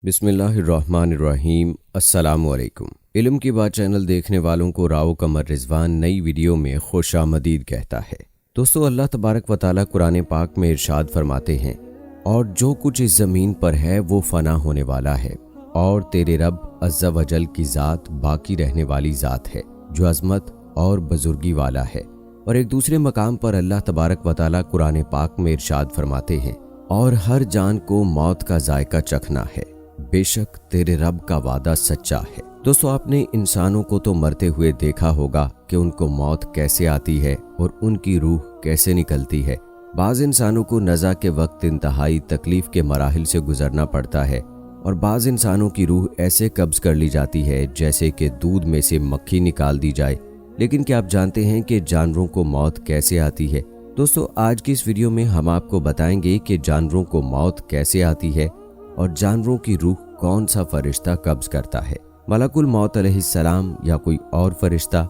बिस्मिल्लाहिर्रहमानिर्रहीम। अस्सलामुअलैकुम। इल्म की बात चैनल देखने वालों को राव कमर रिजवान नई वीडियो में खुशामदीद कहता है। दोस्तों, अल्लाह तबारक व तआला कुरान पाक में इरशाद फरमाते हैं, और जो कुछ इस ज़मीन पर है वो फ़ना होने वाला है, और तेरे रब अज़्ज़ा वजल की ज़ात बाकी रहने वाली ज़ात है जो अज़मत और बुजुर्गी वाला है। और एक दूसरे मकाम पर अल्लाह तबारक व तआला कुरान पाक में इरशाद फरमाते हैं, और हर जान को मौत का जायका चखना है, बेशक तेरे रब का वादा सच्चा है। दोस्तों, आपने इंसानों को तो मरते हुए देखा होगा कि उनको मौत कैसे आती है और उनकी रूह कैसे निकलती है। बाज़ इंसानों को नज़ा के वक्त इंतहाई तकलीफ के मराहिल से गुजरना पड़ता है, और बाज़ इंसानों की रूह ऐसे कब्ज़ कर ली जाती है जैसे कि दूध में से मक्खी निकाल दी जाए। लेकिन क्या आप जानते हैं कि जानवरों को मौत कैसे आती है? दोस्तों, आज की इस वीडियो में हम आपको बताएंगे कि जानवरों को मौत कैसे आती है और जानवरों की रूह कौन सा फरिश्ता कब्ज करता है, मलकुल मौत अलैहिस्सलाम या कोई और फरिश्ता।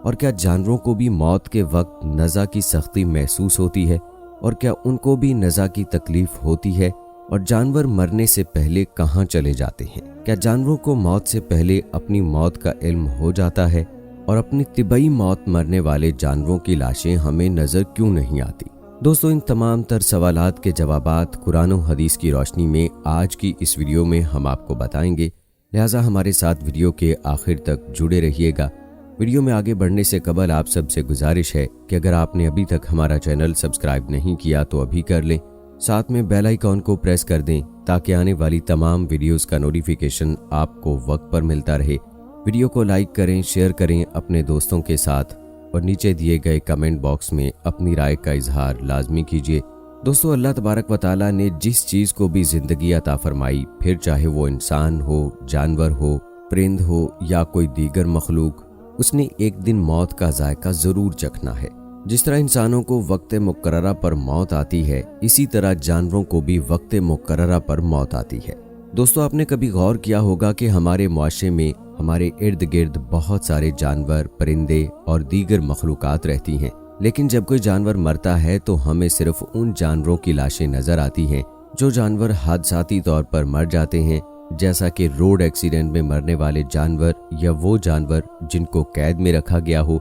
और क्या जानवरों को भी मौत के वक्त नज़ा की सख्ती महसूस होती है, और क्या उनको भी नज़ा की तकलीफ होती है, और जानवर मरने से पहले कहाँ चले जाते हैं? क्या जानवरों को मौत से पहले अपनी मौत का इल्म हो जाता है, और अपनी तिबई मौत मरने वाले जानवरों की लाशें हमें नज़र क्यों नहीं आती? दोस्तों, इन तमाम तर सवालात के जवाबात कुरान और हदीस की रोशनी में आज की इस वीडियो में हम आपको बताएंगे, लिहाजा हमारे साथ वीडियो के आखिर तक जुड़े रहिएगा। वीडियो में आगे बढ़ने से कबल आप सबसे गुजारिश है कि अगर आपने अभी तक हमारा चैनल सब्सक्राइब नहीं किया तो अभी कर लें, साथ में बेल आइकॉन को प्रेस कर दें ताकि आने वाली तमाम वीडियोस का नोटिफिकेशन आपको वक्त पर मिलता रहे। वीडियो को लाइक करें, शेयर करें अपने दोस्तों के साथ, और नीचे दिए गए कमेंट बॉक्स में अपनी राय का इजहार लाजमी कीजिए। दोस्तों, अल्लाह तबारक व तआला ने जिस चीज़ को भी ज़िंदगी अता फरमाई, फिर चाहे वो इंसान हो, जानवर हो, परिंद हो या कोई दीगर मखलूक, उसने एक दिन मौत का जायका ज़रूर चखना है। जिस तरह इंसानों को वक्त मुकर्ररा पर मौत आती है, इसी तरह जानवरों को भी वक्त मुकर्ररा पर मौत आती है। दोस्तों, आपने कभी गौर किया होगा कि हमारे मुआशरे में हमारे इर्द गिर्द बहुत सारे जानवर, परिंदे और दीगर मखलूकात रहती हैं, लेकिन जब कोई जानवर मरता है तो हमें सिर्फ उन जानवरों की लाशें नजर आती हैं जो जानवर हादसाती तौर पर मर जाते हैं, जैसा कि रोड एक्सीडेंट में मरने वाले जानवर, या वो जानवर जिनको कैद में रखा गया हो,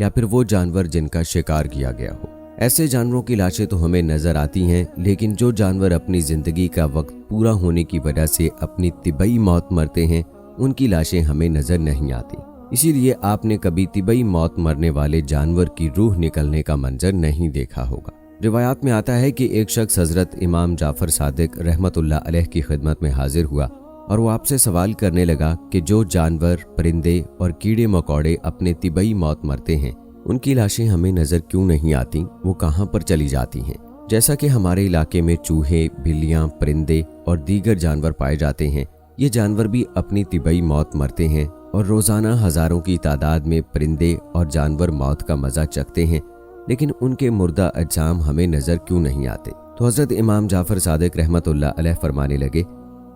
या फिर वो जानवर जिनका शिकार किया गया हो। ऐसे जानवरों की लाशें तो हमें नजर आती हैं, लेकिन जो जानवर अपनी जिंदगी का वक्त पूरा होने की वजह से अपनी तिबई मौत मरते हैं, उनकी लाशें हमें नजर नहीं आती। इसीलिए आपने कभी तिबई मौत मरने वाले जानवर की रूह निकलने का मंजर नहीं देखा होगा। रिवायात में आता है कि एक शख्स हजरत इमाम जाफर सादिक रहमतुल्लाह अलैह की खिदमत में हाजिर हुआ, और वो आपसे सवाल करने लगा कि जो जानवर, परिंदे और कीड़े मकोड़े अपने तिबई मौत मरते हैं, उनकी लाशें हमें नजर क्यों नहीं आती, वो कहाँ पर चली जाती हैं? जैसा कि हमारे इलाके में चूहे, बिल्लियां, परिंदे और दीगर जानवर पाए जाते हैं, ये जानवर भी अपनी तिबई मौत मरते हैं, और रोजाना हजारों की तादाद में परिंदे और जानवर मौत का मजा चखते हैं, लेकिन उनके मुर्दा अज्जाम हमें नजर क्यों नहीं आते? तो हजरत इमाम जाफर सादिक रहमतुल्लाह अलैह फरमाने लगे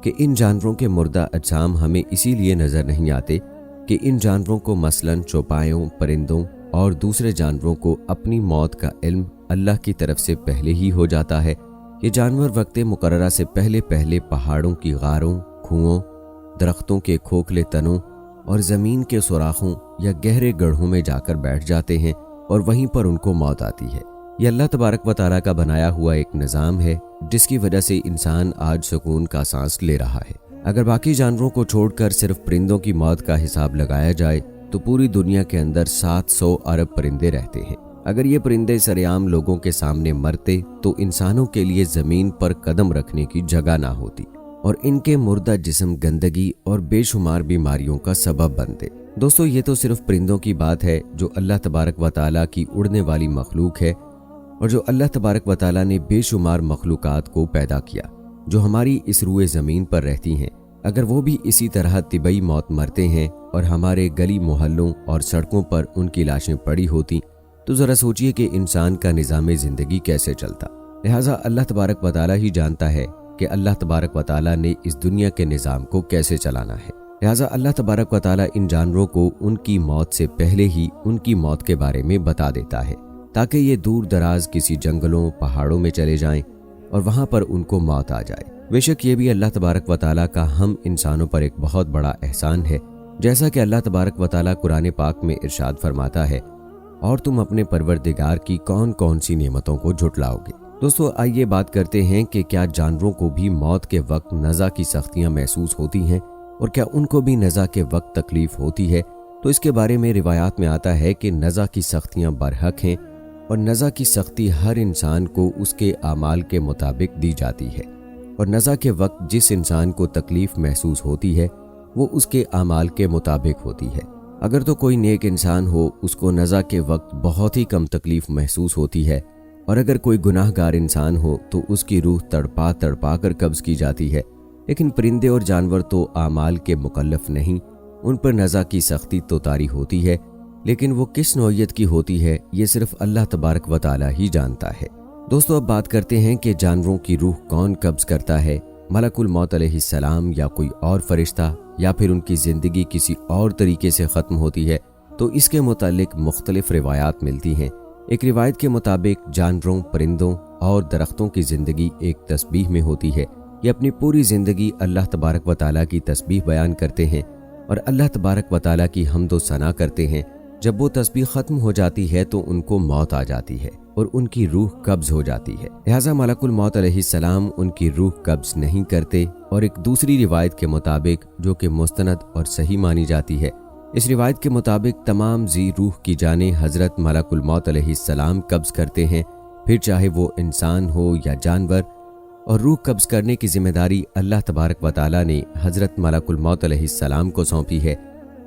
कि इन जानवरों के मुर्दा अज्जाम हमें इसीलिए नजर नहीं आते कि इन जानवरों को मसलन चौपायों, परिंदों और दूसरे जानवरों को अपनी मौत का इल्म अल्लाह की तरफ से पहले ही हो जाता है। ये जानवर वक्त मुकर्ररा से पहले पहले पहाड़ों की गारों, कुओं, दरख्तों के खोखले तनों और ज़मीन के सुराखों या गहरे गड्ढों में जाकर बैठ जाते हैं, और वहीं पर उनको मौत आती है। यह अल्लाह तबारक व तआला का बनाया हुआ एक निज़ाम है, जिसकी वजह से इंसान आज सुकून का सांस ले रहा है। अगर बाकी जानवरों को छोड़कर सिर्फ परिंदों की मौत का हिसाब लगाया जाए तो पूरी दुनिया के अंदर 700 अरब परिंदे रहते हैं। अगर ये परिंदे सरेआम लोगों के सामने मरते तो इंसानों के लिए ज़मीन पर कदम रखने की जगह ना होती, और इनके मुर्दा जिस्म गंदगी और बेशुमार बीमारियों का सबब बनते। दोस्तों, ये तो सिर्फ परिंदों की बात है जो अल्लाह तबारक व तआला की उड़ने वाली मखलूक है, और जो अल्लाह तबारक व तआला ने बेशुमार मखलूकात को पैदा किया जो हमारी इस रूए ज़मीन पर रहती हैं। अगर वो भी इसी तरह तिबई मौत मरते हैं और हमारे गली मोहल्लों और सड़कों पर उनकी लाशें पड़ी होती, तो ज़रा सोचिए कि इंसान का निज़ाम ज़िंदगी कैसे चलता। लिहाजा अल्लाह तबारक व तआला ही जानता है कि अल्लाह तबारक व तआला ने इस दुनिया के निज़ाम को कैसे चलाना है। लिहाजा अल्लाह तबारक व तआला इन जानवरों को उनकी मौत से पहले ही उनकी मौत के बारे में बता देता है, ताकि ये दूर दराज किसी जंगलों, पहाड़ों में चले जाएं और वहां पर उनको मौत आ जाए। بے شک یہ بھی اللہ تبارک و تعالیٰ کا ہم انسانوں پر ایک بہت بڑا احسان ہے، جیسا کہ اللہ تبارک و تعالیٰ قرآن پاک میں ارشاد فرماتا ہے، اور تم اپنے پروردگار کی کون کون سی نعمتوں کو جھٹلاؤ گے۔ دوستو آئیے بات کرتے ہیں کہ کیا جانوروں کو بھی موت کے وقت نزع کی سختیاں محسوس ہوتی ہیں، اور کیا ان کو بھی نزع کے وقت تکلیف ہوتی ہے؟ تو اس کے بارے میں روایات میں آتا ہے کہ نزع کی سختیاں برحق ہیں، اور نزع کی سختی ہر انسان کو اس کے اعمال کے مطابق دی جاتی ہے، اور نزع کے وقت جس انسان کو تکلیف محسوس ہوتی ہے وہ اس کے اعمال کے مطابق ہوتی ہے۔ اگر تو کوئی نیک انسان ہو، اس کو نزع کے وقت بہت ہی کم تکلیف محسوس ہوتی ہے، اور اگر کوئی گناہ گار انسان ہو تو اس کی روح تڑپا تڑپا کر قبض کی جاتی ہے۔ لیکن پرندے اور جانور تو اعمال کے مکلف نہیں، ان پر نزع کی سختی تو طاری ہوتی ہے، لیکن وہ کس نوعیت کی ہوتی ہے یہ صرف اللہ تبارک و تعالیٰ ہی جانتا ہے۔ دوستو اب بات کرتے ہیں کہ جانوروں کی روح کون قبض کرتا ہے، ملک الموت علیہ السلام یا کوئی اور فرشتہ، یا پھر ان کی زندگی کسی اور طریقے سے ختم ہوتی ہے؟ تو اس کے متعلق مختلف روایات ملتی ہیں۔ ایک روایت کے مطابق جانوروں، پرندوں اور درختوں کی زندگی ایک تسبیح میں ہوتی ہے۔ یہ اپنی پوری زندگی اللہ تبارک و تعالیٰ کی تسبیح بیان کرتے ہیں اور اللہ تبارک و تعالیٰ کی حمد و ثنا کرتے ہیں۔ جب وہ تسبیح ختم ہو جاتی ہے تو ان کو موت آ جاتی ہے اور ان کی روح قبض ہو جاتی ہے، لہٰذا ملک الموت علیہ السلام ان کی روح قبض نہیں کرتے۔ اور ایک دوسری روایت کے مطابق جو کہ مستند اور صحیح مانی جاتی ہے، اس روایت کے مطابق تمام ذی روح کی جانیں حضرت ملک الموت علیہ السلام قبض کرتے ہیں، پھر چاہے وہ انسان ہو یا جانور، اور روح قبض کرنے کی ذمہ داری اللہ تبارک و تعالیٰ نے حضرت ملک الموت علیہ السلام کو سونپی ہے۔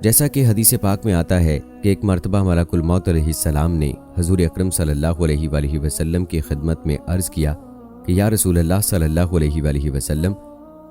جیسا کہ حدیث پاک میں آتا ہے کہ ایک مرتبہ ملک الموت علیہ السلام نے حضور اکرم صلی اللہ علیہ وآلہ وسلم کی خدمت میں عرض کیا کہ یا رسول اللہ صلی اللہ علیہ وآلہ وسلم،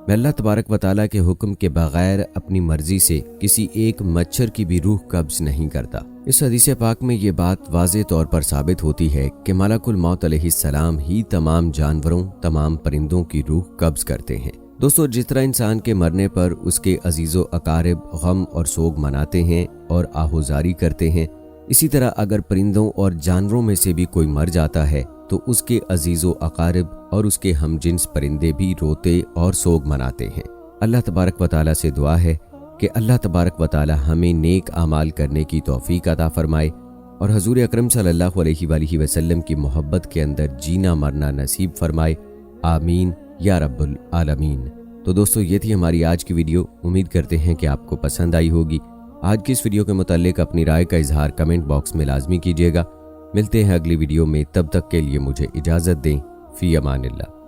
میں اللہ تبارک و تعالیٰ کے حکم کے بغیر اپنی مرضی سے کسی ایک مچھر کی بھی روح قبض نہیں کرتا۔ اس حدیث پاک میں یہ بات واضح طور پر ثابت ہوتی ہے کہ ملک الموت علیہ السلام ہی تمام جانوروں، تمام پرندوں کی روح قبض کرتے ہیں۔ دوستو جس طرح انسان کے مرنے پر اس کے عزیز و اقارب غم اور سوگ مناتے ہیں اور آہوزاری کرتے ہیں، اسی طرح اگر پرندوں اور جانوروں میں سے بھی کوئی مر جاتا ہے تو اس کے عزیز و اقارب اور اس کے ہم جنس پرندے بھی روتے اور سوگ مناتے ہیں۔ اللہ تبارک و تعالیٰ سے دعا ہے کہ اللہ تبارک و تعالیٰ ہمیں نیک اعمال کرنے کی توفیق عطا فرمائے اور حضور اکرم صلی اللہ علیہ وآلہ وسلم کی محبت کے اندر جینا مرنا نصیب فرمائے، آمین یا رب العالمین۔ تو دوستو یہ تھی ہماری آج کی ویڈیو، امید کرتے ہیں کہ آپ کو پسند آئی ہوگی۔ آج کی اس ویڈیو کے متعلق اپنی رائے کا اظہار کمنٹ باکس میں لازمی کیجیے گا۔ ملتے ہیں اگلی ویڈیو میں، تب تک کے لیے مجھے اجازت دیں، فی امان اللہ۔